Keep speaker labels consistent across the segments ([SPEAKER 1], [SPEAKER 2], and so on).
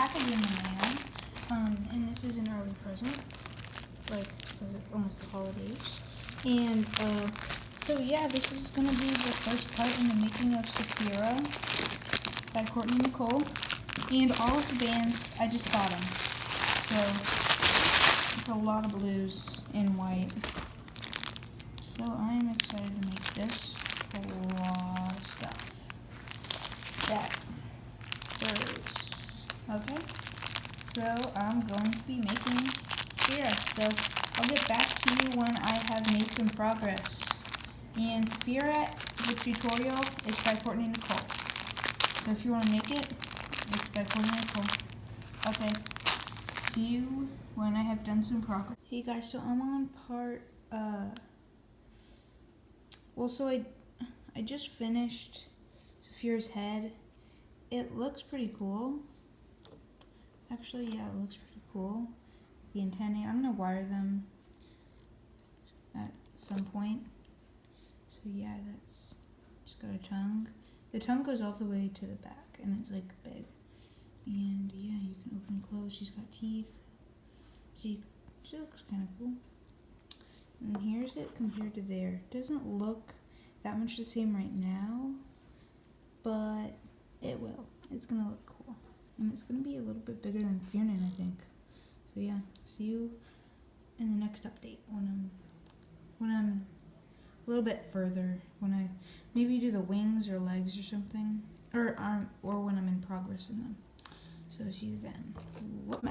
[SPEAKER 1] package in the mail, and this is an early present, like, because it's almost the holidays. And, so yeah, this is going to be the first part in the making of Saphira by Cortney and Nicole. And all of the bands, I just got them. So, it's a lot of blues and white. So I'm excited to make this. It's a lot of stuff. That first. Okay. So I'm going to be making Saphira. So I'll get back to you when I have made some progress. And Saphira, the tutorial, is by Cortney and Nicole. So if you want to make it, it's by Cortney and Nicole. Okay. See you when I have done some progress. Hey guys, so I'm on part, so I just finished Saphira's head. It looks pretty cool. Actually, yeah, it looks pretty cool. The antennae, I'm gonna wire them at some point. So yeah, that's just got a tongue. The tongue goes all the way to the back, and it's like big. And yeah, you can open and close. She's got teeth. She looks kind of cool. And here's it compared to there. It doesn't look that much the same right now, but it will. It's gonna look cool, and it's gonna be a little bit bigger than Fiernan, I think. So yeah, see you in the next update when I'm a little bit further, when I maybe do the wings or legs or something, or when I'm in progress in them. So see you then. I'm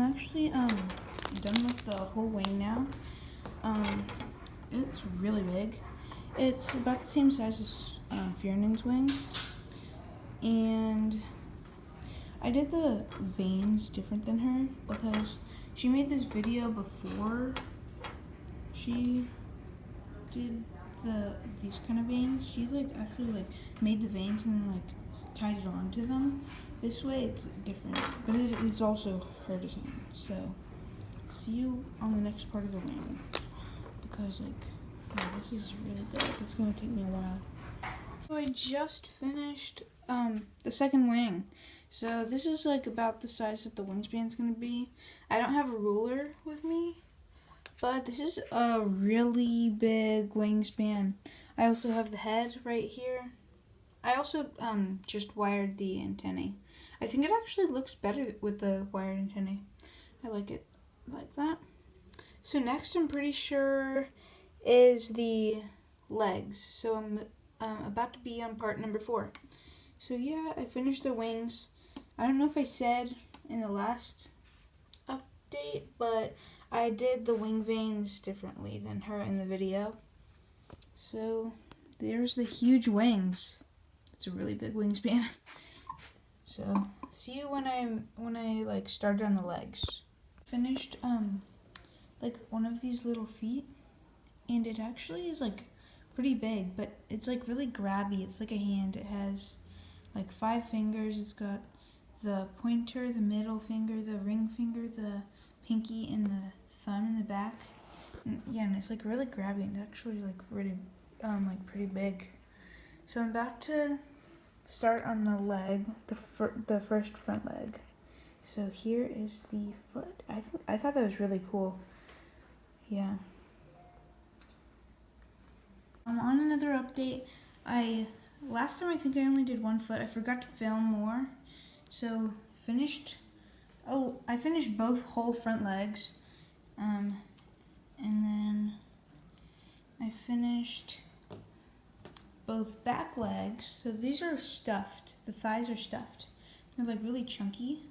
[SPEAKER 1] actually done with the whole wing now. It's really big. It's about the same size as Fiernan's wing, and I did the veins different than her because she made this video before she did these kind of veins. She actually made the veins and then tied it onto them. This way it's different, but it's also her design. So see you on the next part of the wing, because yeah, this is really big. It's gonna take me a while. So I just finished the second wing. So this is about the size that the wingspan's gonna be. I don't have a ruler with me, but this is a really big wingspan. I also have the head right here. I also just wired the antennae. I think it actually looks better with the wired antennae. I like it like that. So next, I'm pretty sure, is the legs. So I'm about to be on part number 4. So yeah, I finished the wings. I don't know if I said in the last update, but I did the wing veins differently than her in the video. So there's the huge wings. It's a really big wingspan. So see you when I started on the legs. Finished one of these little feet, and it actually is pretty big, but it's really grabby. It's like a hand. It has 5 fingers. It's got the pointer, the middle finger, the ring finger, the pinky, and the thumb in the back. And yeah, and it's really grabby, and actually really pretty big. So I'm about to start on the leg, the first front leg. So here is the foot. I thought that was really cool. Yeah. On another update, last time I think I only did one foot. I forgot to film more. So I finished both whole front legs. And then I finished both back legs. So these are stuffed. The thighs are stuffed. They're really chunky.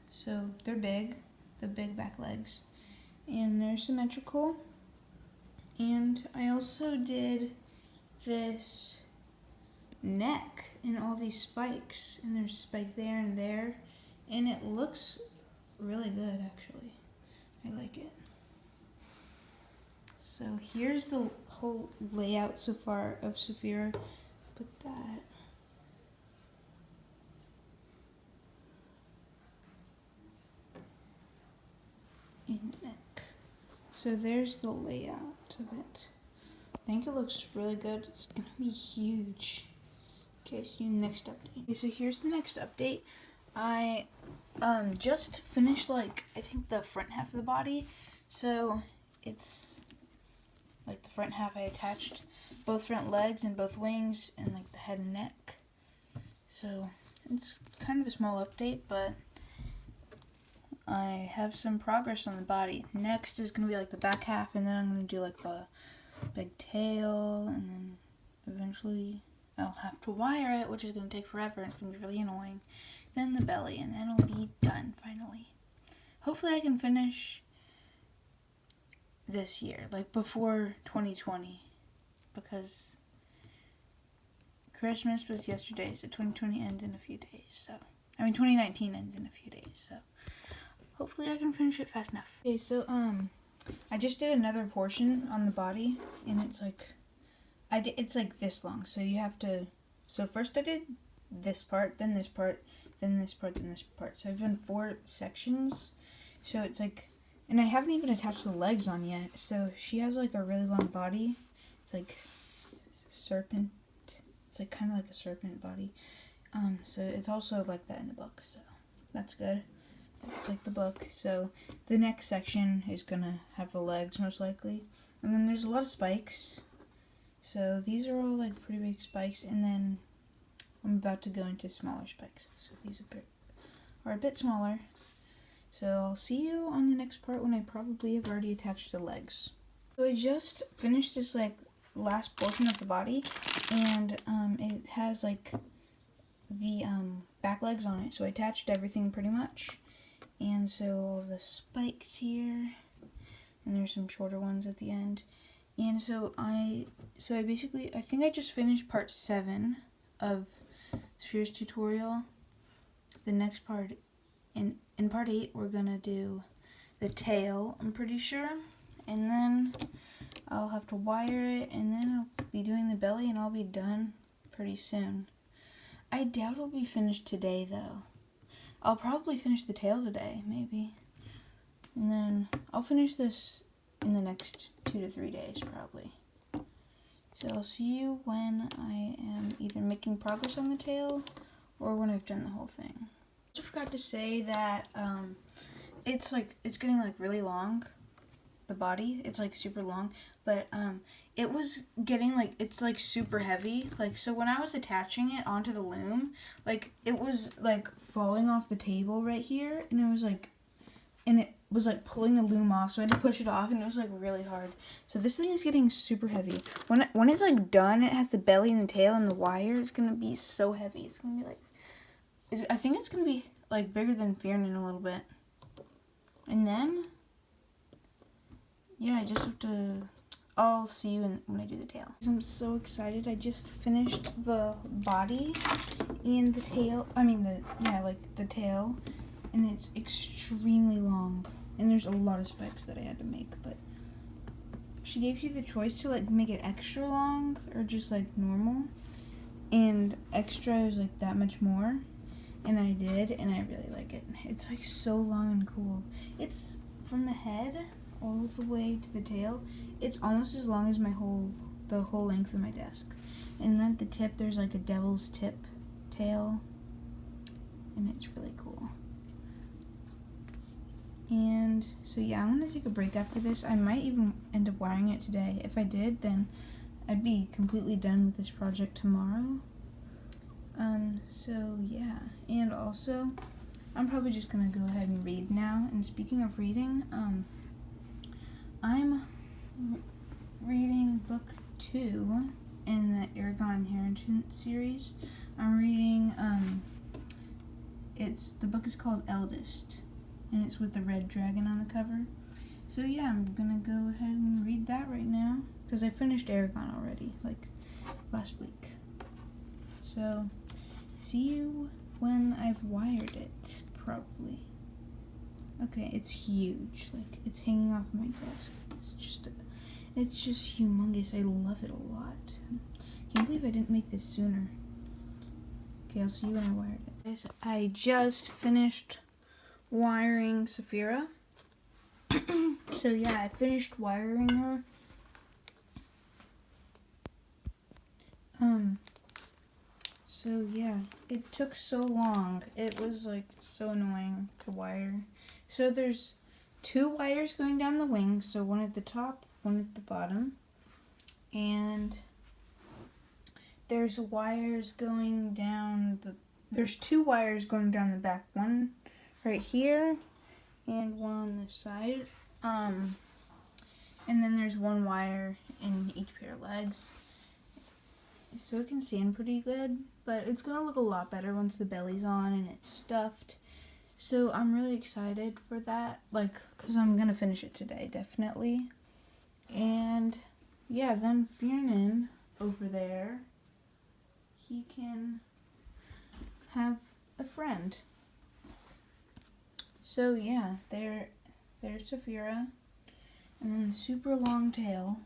[SPEAKER 1] So they're big, the big back legs, and they're symmetrical. And I also did this neck and all these spikes, and there's a spike there and there, and it looks really good actually. I like it. So here's the whole layout so far of Saphira. Put that. In neck. So there's the layout of it. I think it looks really good. It's gonna be huge. Okay, see you in the next update. Okay, so here's the next update. I just finished, like, I think the front half of the body. So it's like the front half I attached both front legs and both wings and like the head and neck. So it's kind of a small update, but I have some progress on the body. Next is going to be like the back half, and then I'm going to do like the big tail, and then eventually I'll have to wire it, which is going to take forever, and it's going to be really annoying. Then the belly, and then it'll be done finally. Hopefully I can finish this year, like before 2020, because Christmas was yesterday, so 2020 ends in a few days, so, 2019 ends in a few days, so hopefully I can finish it fast enough. Okay, so, I just did another portion on the body, and it's like, it's like this long, so you have to, so first I did this part, then this part, then this part, then this part, so I've done 4 sections, so it's like, and I haven't even attached the legs on yet, so she has like a really long body, it's like serpent, it's like kind of like a serpent body, so it's also like that in the book, so that's good. That's like the book. So the next section is gonna have the legs most likely, and then there's a lot of spikes, so these are all like pretty big spikes, and then I'm about to go into smaller spikes, so these are a bit smaller. So I'll see you on the next part when I probably have already attached the legs. So I just finished this like last portion of the body, and it has like the back legs on it, so I attached everything pretty much. And so all the spikes here, and there's some shorter ones at the end. And so I think I just finished part 7 of Saphira's tutorial. The next part, in part 8, we're gonna do the tail, I'm pretty sure. And then I'll have to wire it, and then I'll be doing the belly, and I'll be done pretty soon. I doubt it'll be finished today, though. I'll probably finish the tail today, maybe. And then I'll finish this in the next 2 to 3 days, probably. So I'll see you when I am either making progress on the tail or when I've done the whole thing. I also forgot to say that it's getting like really long, the body. It's like super long, but it was getting like, it's like super heavy. Like, so when I was attaching it onto the loom, like it was like falling off the table right here, and it was like pulling the loom off, so I had to push it off, and it was like really hard. So this thing is getting super heavy. When it's like done, it has the belly and the tail and the wire. It's gonna be so heavy. It's gonna be like, I think it's gonna be like bigger than Fiernan a little bit. And then, yeah, I just have to, I'll see you when I do the tail. I'm so excited. I just finished the body and the tail. The tail. And it's extremely long. And there's a lot of spikes that I had to make. But she gave you the choice to like make it extra long or just like normal. And extra is like that much more. And I did, and I really like it. It's like so long and cool. It's from the head all the way to the tail. It's almost as long as the whole length of my desk. And then at the tip, there's like a devil's tip tail, and it's really cool. And so yeah, I'm gonna take a break after this. I might even end up wiring it today. If I did, then I'd be completely done with this project tomorrow. So yeah, and also, I'm probably just gonna go ahead and read now. And speaking of reading, I'm reading book 2 in the Aragon Inheritance series. I'm reading, the book is called Eldest, and it's with the red dragon on the cover. So yeah, I'm gonna go ahead and read that right now, because I finished Aragon already, like, last week. So, see you when I've wired it, probably. Okay, it's huge. Like, it's hanging off my desk. It's just humongous. I love it a lot. Can't believe I didn't make this sooner. Okay, I'll see you when I wired it. Guys, I just finished wiring Saphira. So yeah, I finished wiring her. So yeah, it took so long. It was like so annoying to wire. So there's 2 wires going down the wing, so one at the top, one at the bottom. And there's wires going down there's 2 wires going down the back. One right here and one on this side. And then there's 1 wire in each pair of legs. So it can stand pretty good, but it's gonna look a lot better once the belly's on and it's stuffed. So I'm really excited for that, like, cause I'm gonna finish it today, definitely. And yeah, then Fiernan over there, he can have a friend. So yeah, there's Saphira, and then the super long tail.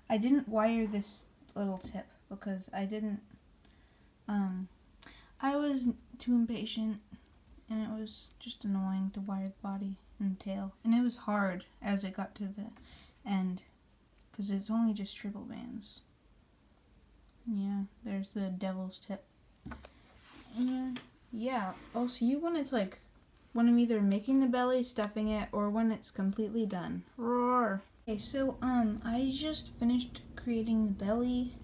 [SPEAKER 1] I didn't wire this little tip because I didn't, I was too impatient, and it was just annoying to wire the body and the tail. And it was hard as it got to the end, because it's only just triple bands. Yeah, there's the devil's tip. And yeah, I'll see you when it's like, when I'm either making the belly, stuffing it, or when it's completely done. Roar! Okay, so I just finished creating the belly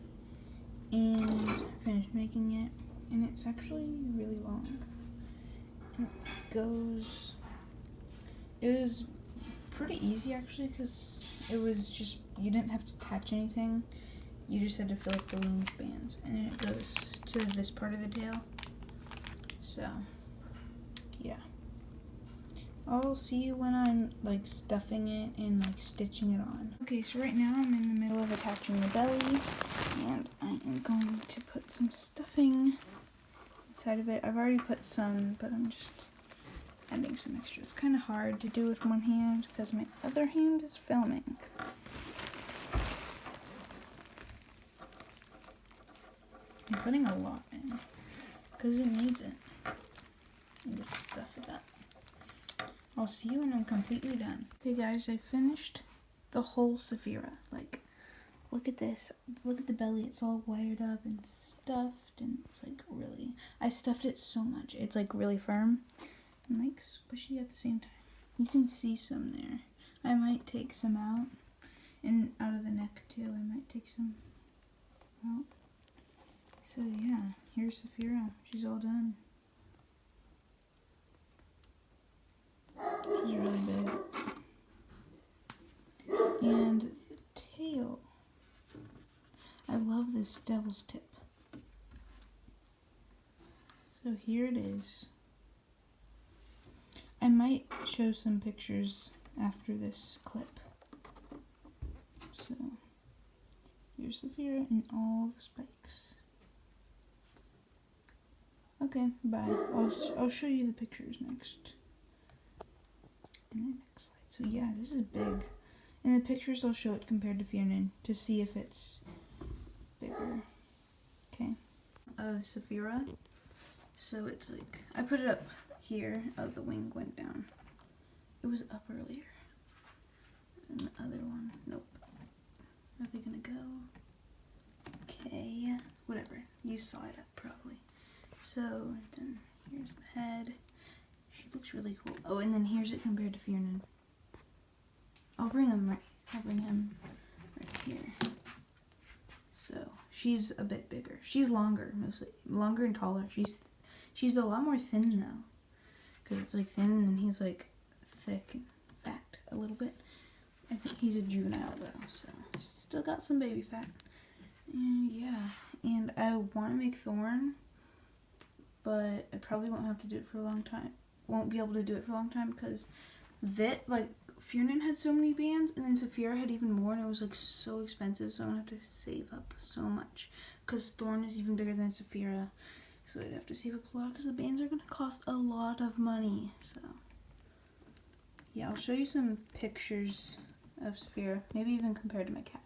[SPEAKER 1] and finished making it, and it's actually really long. And it was pretty easy actually, because it was just, you didn't have to attach anything. You just had to fill up the loom with bands, and then it goes to this part of the tail. So, yeah. I'll see you when I'm like stuffing it and like stitching it on. Okay, so right now I'm in the middle of attaching the belly, and I am going to put some stuffing inside of it. I've already put some, but I'm just adding some extra. It's kind of hard to do with one hand because my other hand is filming. I'm putting a lot in because it needs it. And just stuff it up. I'll see you when I'm completely done. Okay guys, I finished the whole Saphira. Like, look at this. Look at the belly. It's all wired up and stuffed, and it's like really, I stuffed it so much. It's like really firm and like squishy at the same time. You can see some there. I might take some out, and out of the neck too. I might take some out. So yeah, here's Saphira. She's all done. She's really big. And the tail. I love this devil's tip. So here it is. I might show some pictures after this clip. So here's Saphira and all the spikes. Okay, bye. I'll show you the pictures next. In the next slide. So yeah, this is big. In the pictures I'll show it compared to Fiernan to see if it's bigger. Okay. Saphira. So it's like, I put it up here. Oh, the wing went down. It was up earlier. And the other one, nope. Are they gonna go? Okay, whatever. You saw it up probably. So then here's the head. She looks really cool. Oh, and then here's it compared to Fiernan. I'll bring him right here. So she's a bit bigger. She's longer, mostly longer and taller. She's a lot more thin though, because it's like thin, and then he's like thick and fat a little bit. I think he's a juvenile though, so still got some baby fat. And yeah, and I want to make Thorn, but I probably won't have to do it for a long time. Won't be able to do it for a long time because Fiernan had so many bands, and then Saphira had even more, and it was like so expensive, so I'm gonna have to save up so much because Thorn is even bigger than Saphira, so I'd have to save up a lot because the bands are gonna cost a lot of money. So yeah, I'll show you some pictures of Saphira, maybe even compared to my cat.